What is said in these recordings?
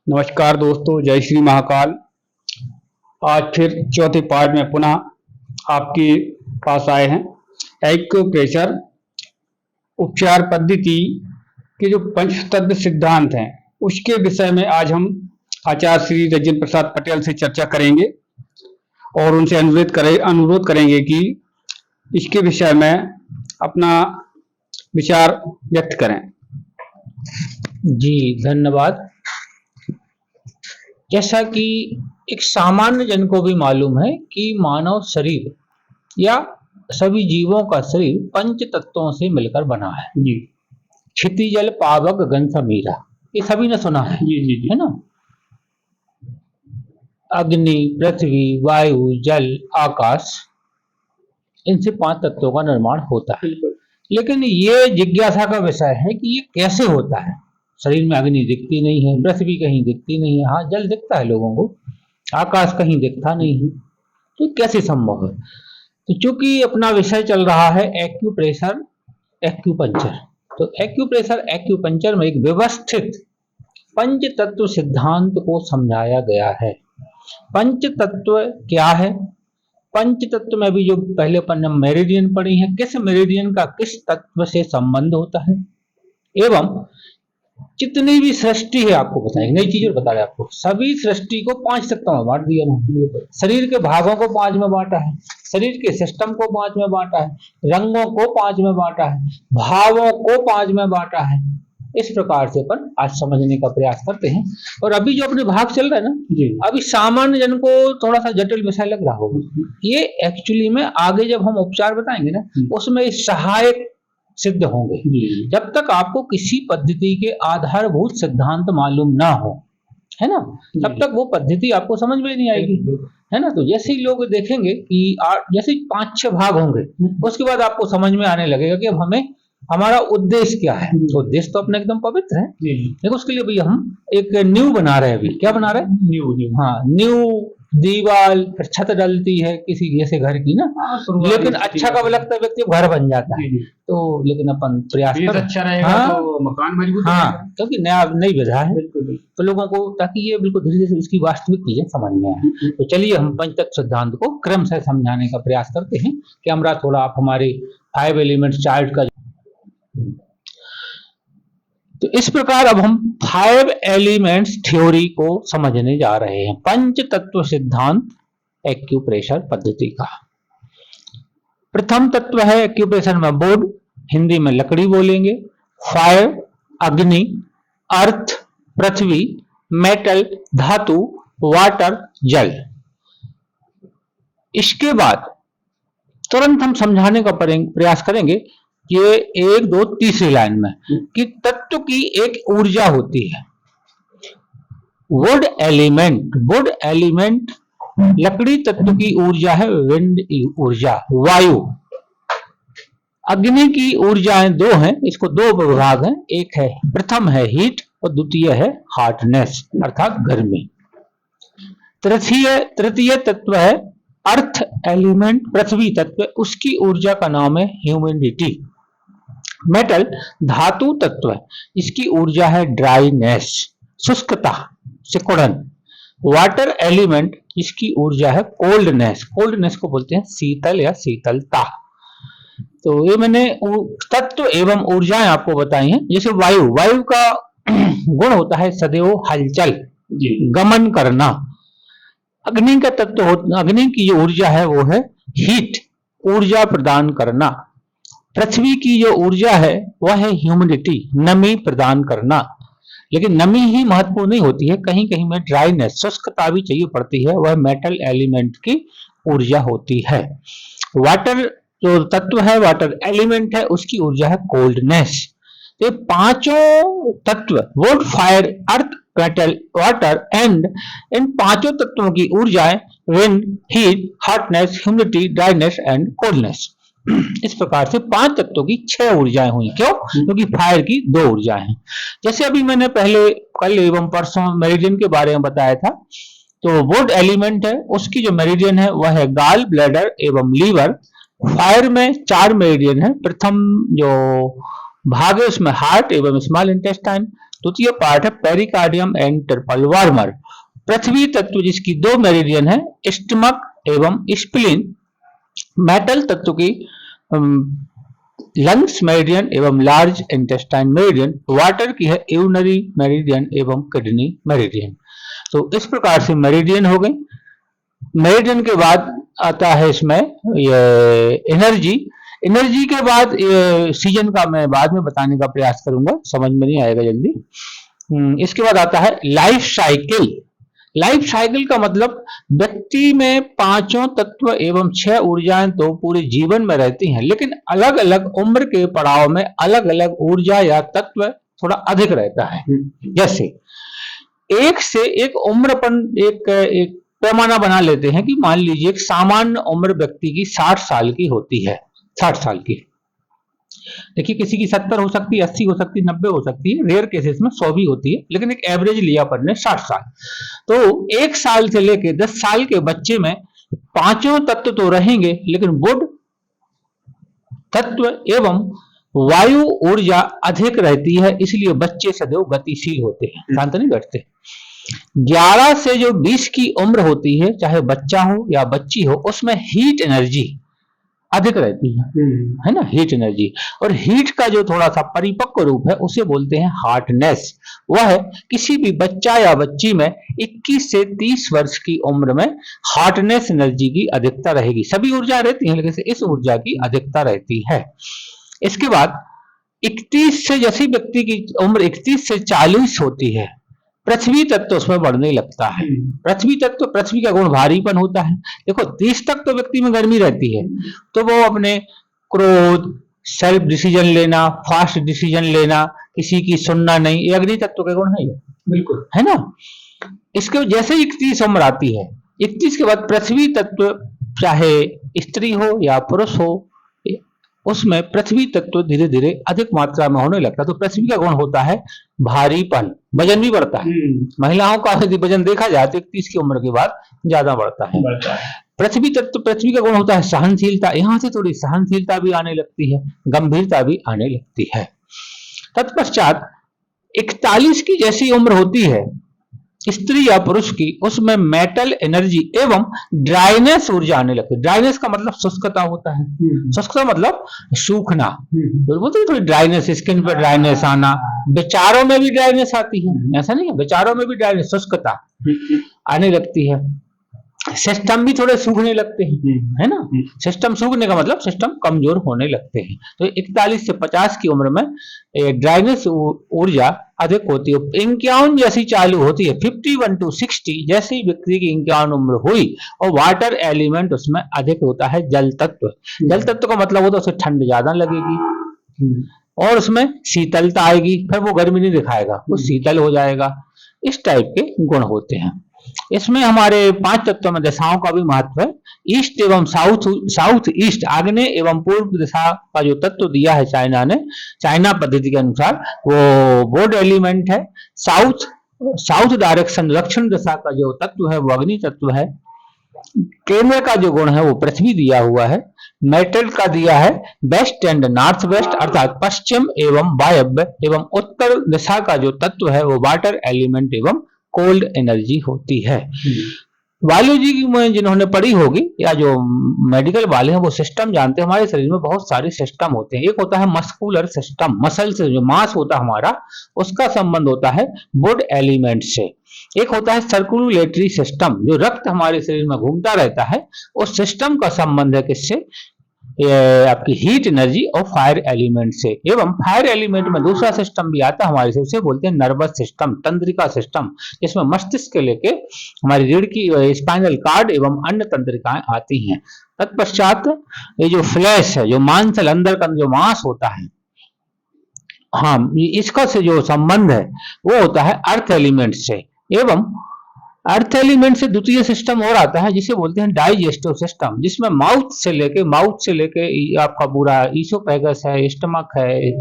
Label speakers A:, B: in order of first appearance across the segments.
A: नमस्कार दोस्तों, जय श्री महाकाल। आज फिर चौथे पार्ट में पुनः आपके पास आए हैं। एक्यूप्रेशर उपचार पद्धति के जो पंचतत्व सिद्धांत हैं उसके विषय में आज हम आचार्य श्री राजेंद्र प्रसाद पटेल से चर्चा करेंगे और उनसे अनुरोध करेंगे कि इसके विषय में अपना विचार व्यक्त करें।
B: जी धन्यवाद। जैसा कि एक सामान्य जन को भी मालूम है कि मानव शरीर या सभी जीवों का शरीर पंच तत्वों से मिलकर बना है।
A: जी।
B: क्षिति जल पावक गगन समीरा, ये सभी ने सुना है।
A: जी जी जी। है
B: ना। अग्नि, पृथ्वी, वायु, जल, आकाश, इनसे 5 तत्वों का निर्माण होता है। लेकिन ये जिज्ञासा का विषय है कि ये कैसे होता है। शरीर में अग्नि दिखती नहीं है, पृथ्वी कहीं दिखती नहीं है, हाँ जल दिखता है लोगों को, आकाश कहीं दिखता नहीं है, तो कैसे संभव है। तो चूंकि अपना विषय चल रहा है एक्यूप्रेशर, एक्यूपंचर, तो एक्यूप्रेशर एक्यूपंचर में एक व्यवस्थित पंच तत्व सिद्धांत को समझाया गया है। पंच तत्व क्या है, पंच तत्व में भी जो पहले अपन ने मेरिडियन पढ़ी है, किस मेरिडियन का किस तत्व से संबंध होता है, एवं जितनी भी सृष्टि है आपको बताएंगे, नई चीज बता रहे आपको। सभी सृष्टि को 5 तत्वों में बांट दिया। शरीर के भागों को 5 में बांटा है, शरीर के सिस्टम को 5 में बांटा है, रंगों को 5 में बांटा है, भावों को 5 में बांटा है। इस प्रकार से अपन आज समझने का प्रयास करते हैं। और अभी जो अपने भाग चल रहा है ना, अभी सामान्य जन को थोड़ा सा जटिल विषय लग रहा होगा। ये एक्चुअली में आगे जब हम उपचार बताएंगे ना, उसमें सहायक सिद्ध होंगे। जब तक आपको किसी पद्धति के आधारभूत सिद्धांत मालूम ना हो, है ना, तब तक वो पद्धति आपको समझ में नहीं आएगी, है ना। तो जैसे ही लोग देखेंगे कि जैसे 5-6 भाग होंगे, उसके बाद आपको समझ में आने लगेगा कि अब हमें हमारा उद्देश्य क्या है। उद्देश्य तो अपने एकदम पवित्र है, लेकिन उसके लिए भी हम एक न्यू बना रहे हैं। अभी क्या बना रहे हैं? न्यू। हाँ, न्यू दीवार फिर छत डलती है किसी जैसे घर की ना, लेकिन अच्छा कब लगता है व्यक्ति घर बन जाता है। तो लेकिन अपन प्रयास कर,
A: अच्छा रहेगा। हाँ, तो मकान मजबूत।
B: हाँ, क्योंकि नई विधा है तो लोगों को, ताकि ये बिल्कुल धीरे धीरे इसकी वास्तविक चीजें समझ में आए। तो चलिए हम पंचतत्व सिद्धांत को क्रम से समझाने का प्रयास करते हैं। कैमरा थोड़ा आप हमारे 5 एलिमेंट चार्ट का। तो इस प्रकार अब हम 5 एलिमेंट्स थ्योरी को समझने जा रहे हैं, पंच तत्व सिद्धांत एक्यूप्रेशर पद्धति का। प्रथम तत्व है एक्यूप्रेशर में वुड, हिंदी में लकड़ी बोलेंगे, फायर अग्नि, अर्थ पृथ्वी, मेटल धातु, वाटर जल। इसके बाद तुरंत हम समझाने का प्रयास करेंगे ये 1, 2, तीसरी लाइन में कि तत्व की एक ऊर्जा होती है। वुड एलिमेंट लकड़ी तत्व की ऊर्जा है विंड ऊर्जा, वायु। अग्नि की ऊर्जाएं 2 हैं, इसको 2 विभाग हैं, एक है प्रथम है हीट और द्वितीय है हार्डनेस अर्थात गर्मी। तृतीय तत्व है अर्थ एलिमेंट, पृथ्वी तत्व, उसकी ऊर्जा का नाम है ह्यूमिडिटी। मेटल धातु तत्व है, इसकी ऊर्जा है ड्राइनेस, शुष्कता, सिकुड़न। वाटर एलिमेंट, इसकी ऊर्जा है कोल्डनेस को बोलते हैं शीतल या शीतलता। तो ये मैंने तत्व एवं ऊर्जाएं आपको बताई हैं। जैसे वायु का गुण होता है सदैव हलचल, गमन करना। अग्नि का तत्व अग्नि की जो ऊर्जा है वो है हीट, ऊर्जा प्रदान करना। पृथ्वी की जो ऊर्जा है वह है ह्यूमिडिटी, नमी प्रदान करना। लेकिन नमी ही महत्वपूर्ण नहीं होती है, कहीं कहीं में ड्राइनेस, शुष्कता भी चाहिए पड़ती है, वह मेटल एलिमेंट की ऊर्जा होती है। वाटर जो तत्व है, वाटर एलिमेंट है, उसकी ऊर्जा है कोल्डनेस। ये 5 तत्व wood, fire, earth, metal, water and इन 5 तत्वों की ऊर्जाएं wind, heat, hotness, humidity, dryness and coldness. इस प्रकार से 5 तत्वों की 6 ऊर्जाएं हुई। क्यों? क्योंकि फायर की 2 ऊर्जाएं हैं। जैसे अभी मैंने पहले कल एवं परसों मेरिडियन के बारे में बताया था, तो वुड एलिमेंट है, उसकी जो मेरिडियन है वह है गाल ब्लैडर एवं लीवर। फायर में 4 मेरिडियन है। प्रथम जो भाग है उसमें हार्ट एवं स्मॉल इंटेस्टाइन। द्वितीय पार्ट है पेरिकार्डियम एंड ट्रिपल वार्मर। पृथ्वी तत्व जिसकी 2 मेरिडियन है, स्टमक एवं स्प्लीन। मेटल तत्व की लंग्स मेरिडियन एवं लार्ज इंटेस्टाइन मेरिडियन। वाटर की है यूरिनरी मेरिडियन एवं किडनी मेरिडियन। तो इस प्रकार से मेरिडियन हो गए। मेरिडियन के बाद आता है इसमें ये एनर्जी। एनर्जी के बाद सीजन का मैं बाद में बताने का प्रयास करूंगा, समझ में नहीं आएगा जल्दी। इसके बाद आता है लाइफ साइकिल। लाइफ साइकिल का मतलब व्यक्ति में 5 तत्व एवं 6 ऊर्जाएं तो पूरे जीवन में रहती हैं, लेकिन अलग अलग उम्र के पड़ाव में अलग अलग ऊर्जा या तत्व थोड़ा अधिक रहता है। जैसे एक से एक उम्रपन एक पैमाना बना लेते हैं कि मान लीजिए एक सामान्य उम्र व्यक्ति की 60 साल की होती है, 60 साल की। देखिए किसी की 70 हो सकती है, 80 हो सकती है, 90 हो सकती है, रेयर केसेस में 100 भी होती है, लेकिन एक एवरेज लिया पर ने 60 साल। तो 1 साल से लेके 10 साल के बच्चे में 5 तत्व तो रहेंगे, लेकिन वुड तत्व एवं वायु ऊर्जा अधिक रहती है, इसलिए बच्चे सदैव गतिशील होते हैं, शांत नहीं बैठते। 11 से जो 20 की उम्र होती है, चाहे बच्चा हो या बच्ची हो, उसमें हीट एनर्जी अधिक रहती है ना, हीट एनर्जी। और हीट का जो थोड़ा सा परिपक्व रूप है उसे बोलते हैं हार्डनेस। वह है किसी भी बच्चा या बच्ची में 21 से 30 वर्ष की उम्र में हार्डनेस एनर्जी की अधिकता रहेगी। सभी ऊर्जा रहती है, लेकिन इस ऊर्जा की अधिकता रहती है। इसके बाद 31 से, जैसी व्यक्ति की उम्र 31 से 40 होती है, पृथ्वी तत्व उसमें बढ़ने लगता है। पृथ्वी तत्व, पृथ्वी का गुण भारीपन होता है। देखो 30 तक तो व्यक्ति में गर्मी रहती है, तो वो अपने क्रोध, सेल्फ डिसीजन लेना, फास्ट डिसीजन लेना, किसी की सुनना नहीं, ये अग्नि तत्व के गुण है, ये बिल्कुल है ना। इसके जैसे 31 उम्र आती है, 31 के बाद पृथ्वी तत्व चाहे स्त्री हो या पुरुष हो, उसमें पृथ्वी तत्व धीरे धीरे अधिक मात्रा में होने लगता है। तो पृथ्वी का गुण होता है भारीपन, वजन भी बढ़ता है। महिलाओं का यदि वजन देखा जाए तो 31 की उम्र के बाद ज्यादा बढ़ता है। पृथ्वी तत्व, पृथ्वी का गुण होता है सहनशीलता। यहां से थोड़ी सहनशीलता भी आने लगती है, गंभीरता भी आने लगती है। तत्पश्चात 41 की जैसी उम्र होती है स्त्री या पुरुष की, उसमें मेटल एनर्जी एवं ड्राइनेस ऊर्जा आने लगती है। ड्राइनेस का मतलब शुष्कता होता है, शुष्कता मतलब सूखना, तो थोड़ी ड्राइनेस, स्किन पर ड्राइनेस आना। विचारों में भी ड्राइनेस आती है, ऐसा नहीं है, विचारों में भी ड्राइनेस, शुष्कता आने लगती है। सिस्टम भी थोड़े सूखने लगते हैं, है ना। सिस्टम सूखने का मतलब सिस्टम कमजोर होने लगते हैं। तो 41 से 50 की उम्र में ड्राइनेस ऊर्जा अधिक होती है। 51 जैसी चालू होती है, 51 to 60 जैसी व्यक्ति की 51 उम्र हुई, और वाटर एलिमेंट उसमें अधिक होता है। जल तत्व, जल तत्व का मतलब होता है उसे ठंड ज्यादा लगेगी और उसमें शीतलता आएगी, फिर वो गर्मी नहीं दिखाएगा, वो शीतल हो जाएगा। इस टाइप के गुण होते हैं। इसमें हमारे 5 तत्वों में दिशाओं का भी महत्व है। ईस्ट एवं साउथ ईस्ट, आग्नेय एवं पूर्व दिशा का जो तत्व दिया है चाइना ने, चाइना पद्धति के अनुसार, वो वुड एलिमेंट है। साउथ डायरेक्शन, दक्षिण दिशा का जो तत्व है वो अग्नि तत्व है। केंद्र का जो गुण है वो पृथ्वी दिया हुआ है। मेटल का दिया है वेस्ट एंड नॉर्थ वेस्ट, अर्थात पश्चिम एवं वायव्य एवं उत्तर दिशा का जो तत्व है वो वाटर एलिमेंट एवं कोल्ड एनर्जी होती है। बायोलॉजी में जिन्होंने पढ़ी होगी या जो मेडिकल वाले हैं वो सिस्टम जानते हैं। हमारे शरीर में बहुत सारे सिस्टम होते हैं। एक होता है मस्कुलर सिस्टम, मसल से जो मांस होता है हमारा, उसका संबंध होता है वुड एलिमेंट से। एक होता है सर्कुलेटरी सिस्टम, जो रक्त हमारे शरीर में घूमता रहता है, उस सिस्टम का संबंध है किससे, आपकी हीट एनर्जी और फायर एलिमेंट से। एवं फायर एलिमेंट में दूसरा सिस्टम भी आता है हमारे से, उसे बोलते हैं नर्वस सिस्टम, तंत्रिका सिस्टम, जिसमें मस्तिष्क के लेके हमारी रीढ़ की स्पाइनल कार्ड एवं अन्य तंत्रिकाएं आती हैं। तत्पश्चात ये जो फ्लैश है, जो मांसल अंदर का जो मांस होता है, हाँ, इसका से जो संबंध है वो होता है अर्थ एलिमेंट से। एवं अर्थ एलिमेंट से द्वितीय सिस्टम और आता है जिसे बोलते हैं डाइजेस्टिव सिस्टम, जिसमें माउथ से लेके आपका पूरा ईसोफेगस है, स्टमक है,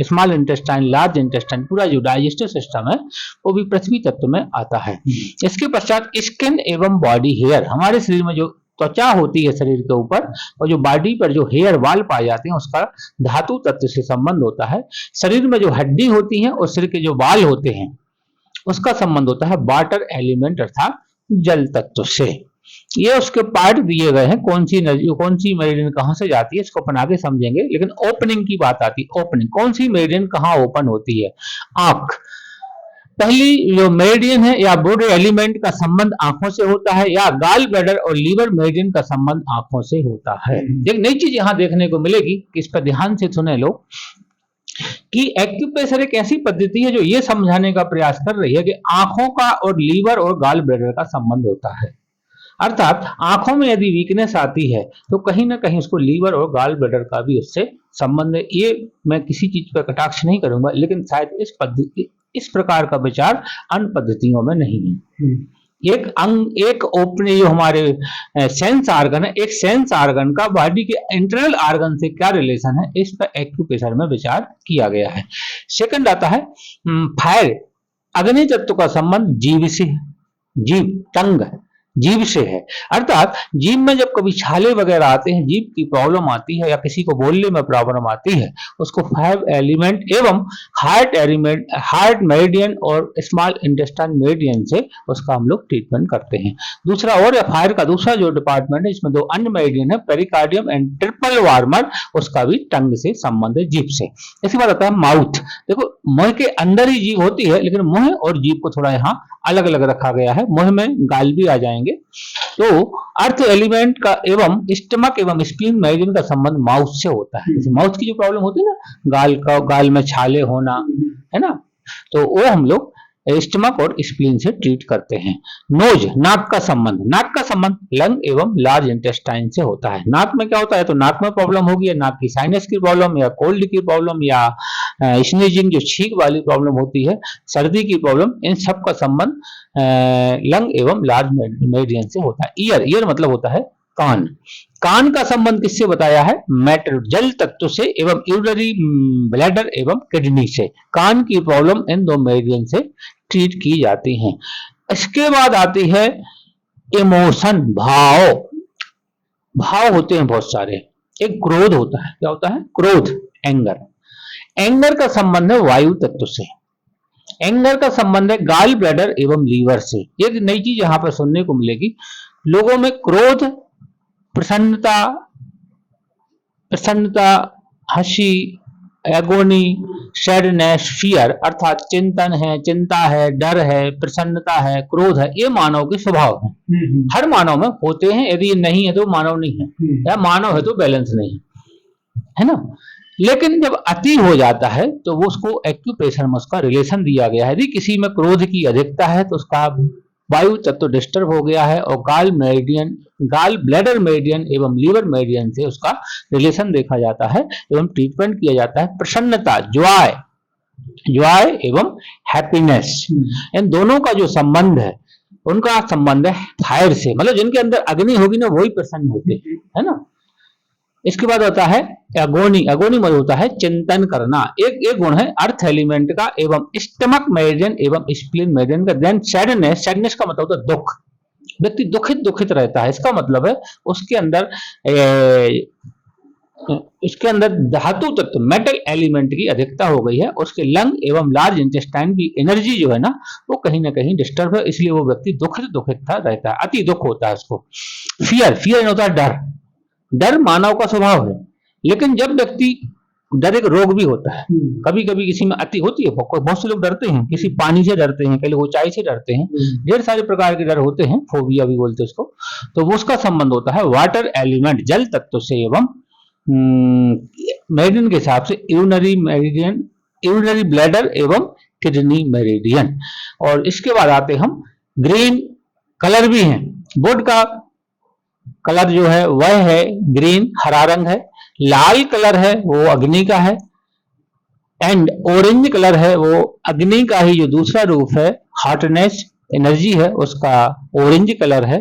B: स्मॉल इंटेस्टाइन, लार्ज इंटेस्टाइन, पूरा जो डाइजेस्टिव सिस्टम है वो भी पृथ्वी तत्व में आता है। इसके पश्चात स्किन एवं बॉडी हेयर, हमारे शरीर में जो त्वचा होती है शरीर के ऊपर, और जो बॉडी पर जो हेयर वाल पाए जाते हैं उसका धातु तत्व से संबंध होता है। शरीर में जो हड्डी होती है और शरीर के जो बाल होते हैं उसका संबंध होता है वाटर एलिमेंट अर्थात जल तत्व से। ये उसके पार्ट दिए गए हैं, कौन सी मेरिडियन कहां से जाती है इसको अपन आगे समझेंगे। लेकिन ओपनिंग की बात आती है, ओपनिंग कौन सी मेरिडियन कहां ओपन होती है? आंख। पहली जो मेरिडियन है या बॉडी एलिमेंट का संबंध आंखों से होता है, या गाल ब्लैडर और लीवर मेरिडियन का संबंध आंखों से होता है। एक नई चीज यहां देखने को मिलेगी कि इस पर ध्यान से सुने लोग, कि एक्यूप्रेशर एक ऐसी पद्धति है जो ये समझाने का प्रयास कर रही है कि आंखों का और लीवर और गाल ब्लैडर का संबंध होता है। अर्थात आंखों में यदि वीकनेस आती है तो कहीं ना कहीं उसको लीवर और गाल ब्लैडर का भी उससे संबंध है। ये मैं किसी चीज पर कटाक्ष नहीं करूंगा, लेकिन शायद इस प्रकार का विचार अन्य पद्धतियों में नहीं है। एक ओपन जो हमारे सेंस आर्गन है, एक सेंस आर्गन का बॉडी के इंटरनल आर्गन से क्या रिलेशन है, इस पर एक्यूप्रेशर में विचार किया गया है। सेकंड आता है फायर, अग्नि तत्व का संबंध जीभ से है। जीभ, टंग जीभ से है। अर्थात जीभ में जब कभी छाले वगैरह आते हैं, जीभ की प्रॉब्लम आती है या किसी को बोलने में प्रॉब्लम आती है, उसको फाइव एलिमेंट एवं हार्ट मेरिडियन और स्मॉल इंटेस्टाइन मेरिडियन से उसका हम लोग ट्रीटमेंट करते हैं। दूसरा और फायर का दूसरा जो डिपार्टमेंट है, इसमें दो अन्य मेरिडियन है, पेरिकार्डियम एंड ट्रिपल वार्मर, उसका भी टंग से संबंध है, जीभ से। इसके बाद आता है माउथ। देखो मुंह के अंदर ही जीभ होती है, लेकिन मुंह और जीभ को थोड़ा यहाँ अलग अलग रखा गया है। मुंह में गाल भी आ जाएंगे। तो अर्थ एलिमेंट का एवं स्टमक एवं स्प्लीन मेरिडियन का संबंध माउथ से होता है। जैसे माउथ की जो प्रॉब्लम होती है ना, गाल में छाले होना, है ना, तो वो हम लोग स्टमक और स्प्लीन से ट्रीट करते हैं। नोज, नाक का संबंध लंग एवं लार्ज इंटेस्टाइन से होता है। नाक में क्या होता है, तो नाक में प्रॉब्लम होगी, नाक की साइनस की प्रॉब्लम या कोल्ड की प्रॉब्लम या स्नीजिंग जो छींक वाली प्रॉब्लम होती है, सर्दी की प्रॉब्लम, इन सब का संबंध लंग एवं लार्ज मेरिडियन से होता है। ईयर मतलब होता है कान का संबंध किससे बताया है? मैटर, जल तत्व से एवं यूरिनरी ब्लैडर एवं किडनी से। कान की प्रॉब्लम इन दो मेरिडियन से ट्रीट की जाती है। इसके बाद आती है इमोशन, भाव होते हैं बहुत सारे। एक क्रोध होता है, क्या होता है? क्रोध, एंगर का संबंध है वायु तत्व से। एंगर का संबंध है गाल ब्लैडर एवं लीवर से। एक नई चीज यहां पर सुनने को मिलेगी, लोगों में क्रोध, प्रसन्नता, हंसी, एगोनी, सैडनेस, फियर, अर्थात चिंता है, डर है, प्रसन्नता है, क्रोध है, ये मानव के स्वभाव है। हर मानव में होते हैं, यदि ये नहीं है तो मानव नहीं है, या मानव है तो बैलेंस नहीं है ना। लेकिन जब अति हो जाता है तो वो उसको एक्यूप्रेशर में उसका रिलेशन दिया गया है। यदि किसी में क्रोध की अधिकता है तो उसका वायु तत्व डिस्टर्ब हो गया है, और गाल ब्लैडर मेरिडियन एवं लीवर मेरिडियन से उसका रिलेशन देखा जाता है एवं ट्रीटमेंट किया जाता है। प्रसन्नता, जॉय एवं हैप्पीनेस, इन दोनों का जो संबंध है, उनका संबंध है फायर से। मतलब जिनके अंदर अग्नि होगी ना, वही प्रसन्न होते हैं, है ना। इसके बाद होता है एगोनी मतलब होता है चिंतन करना। एक गुण है अर्थ एलिमेंट का एवं स्टमक मेरिडियन एवं स्प्लीन मेरिडियन का। देन सैडनेस का मतलब होता है दुख, व्यक्ति दुखित रहता है। इसका मतलब है उसके अंदर धातु तत्व मेटल एलिमेंट की अधिकता हो गई है। उसके लंग एवं लार्ज इंटेस्टाइन की एनर्जी जो है ना, वो कहीं ना कहीं डिस्टर्ब है, इसलिए वो व्यक्ति दुखित रहता है, अति दुख होता है उसको। फियर होता है डर मानव का स्वभाव है, लेकिन जब व्यक्ति, डर एक रोग भी होता है, कभी कभी किसी में अति होती है। बहुत से लोग डरते हैं, किसी पानी से डरते हैं, कई लोग ऊंचाई से डरते हैं, ढेर सारे प्रकार के डर होते हैं, फोबिया भी बोलते हैं उसको। तो वो उसका संबंध होता है वाटर एलिमेंट, जल तत्व से एवं मेरिडियन के हिसाब से यूरिनरी ब्लैडर एवं किडनी मेरिडियन। और इसके बाद आते हम ग्रीन कलर भी हैं। वुड का कलर जो है वह है ग्रीन, हरा रंग है। लाल कलर है वो अग्नि का है, एंड ऑरेंज कलर है वो अग्नि का ही जो दूसरा रूप है, हॉटनेस, एनर्जी है, उसका ऑरेंज कलर है।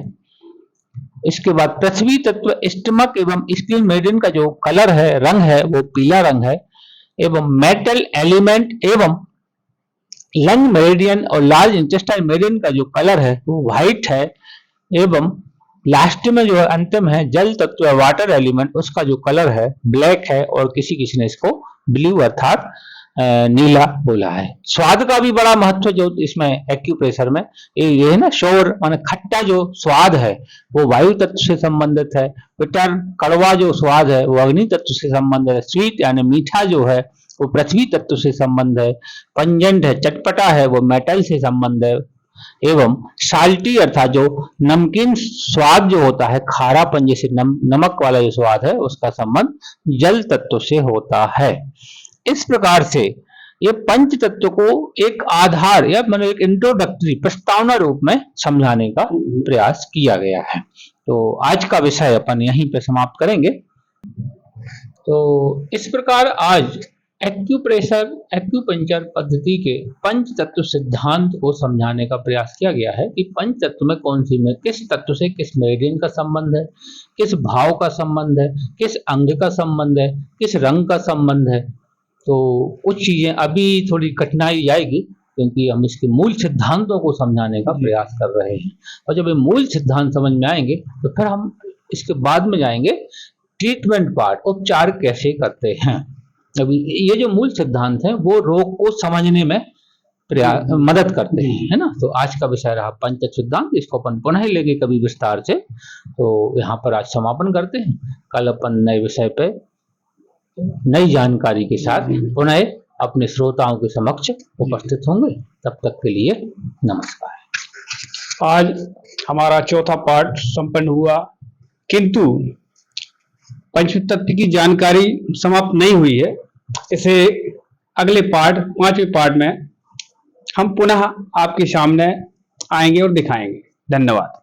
B: इसके बाद पृथ्वी तत्व, स्टमक एवं स्प्लीन मेरिडियन का जो कलर है, रंग है, वो पीला रंग है। एवं मेटल एलिमेंट एवं लंग मेरिडियन और लार्ज इंटेस्टाइन मेरिडियन का जो कलर है वो व्हाइट है। एवं लास्ट में जो है अंतिम है जल तत्व है, वाटर एलिमेंट, उसका जो कलर है ब्लैक है और किसी किसी ने इसको ब्लू अर्थात नीला बोला है। स्वाद का भी बड़ा महत्व जो इसमें एक्यूप्रेशर में ये है ना, शोर माने खट्टा जो स्वाद है वो वायु तत्व से संबंधित है। बिटर कड़वा जो स्वाद है वो अग्नि तत्व से संबंधित है। स्वीट यानी मीठा जो है वो पृथ्वी तत्व से संबंध है। पंजेंट है, चटपटा है, वो मेटल से संबंध है। एवं साल्टी अर्थात जो नमकीन स्वाद जो होता है, खारापन जैसे नमक वाला जो स्वाद है उसका संबंध जल तत्व से होता है। इस प्रकार से ये पंच तत्व को एक आधार या मतलब एक इंट्रोडक्टरी प्रस्तावना रूप में समझाने का प्रयास किया गया है। तो आज का विषय अपन यहीं पे समाप्त करेंगे। तो इस प्रकार आज एक्यूप्रेशर एक्यूपंक्चर पद्धति के पंच तत्व सिद्धांत को समझाने का प्रयास किया गया है कि पंच तत्व में कौन सी में किस तत्व से किस मेरिडियन का संबंध है, किस भाव का संबंध है, किस अंग का संबंध है, किस रंग का संबंध है। तो कुछ चीजें अभी थोड़ी कठिनाई आएगी क्योंकि हम इसके मूल सिद्धांतों को समझाने का प्रयास कर रहे हैं, और जब ये मूल सिद्धांत समझ में आएंगे तो फिर हम इसके बाद में जाएंगे ट्रीटमेंट पार्ट, उपचार कैसे करते हैं। अभी ये जो मूल सिद्धांत है वो रोग को समझने में मदद करते हैं, है ना। तो आज का विषय रहा पंच सिद्धांत, इसको अपन पुनः लेंगे कभी विस्तार से। तो यहाँ पर आज समापन करते हैं, कल अपन नए विषय पे नई जानकारी के साथ पुनः अपने श्रोताओं के समक्ष उपस्थित होंगे। तब तक के लिए नमस्कार।
A: आज हमारा चौथा पार्ट संपन्न हुआ, किंतु पंचतत्व की जानकारी समाप्त नहीं हुई है। इसे अगले पार्ट 5वें पार्ट में हम पुनः आपके सामने आएंगे और दिखाएंगे। धन्यवाद।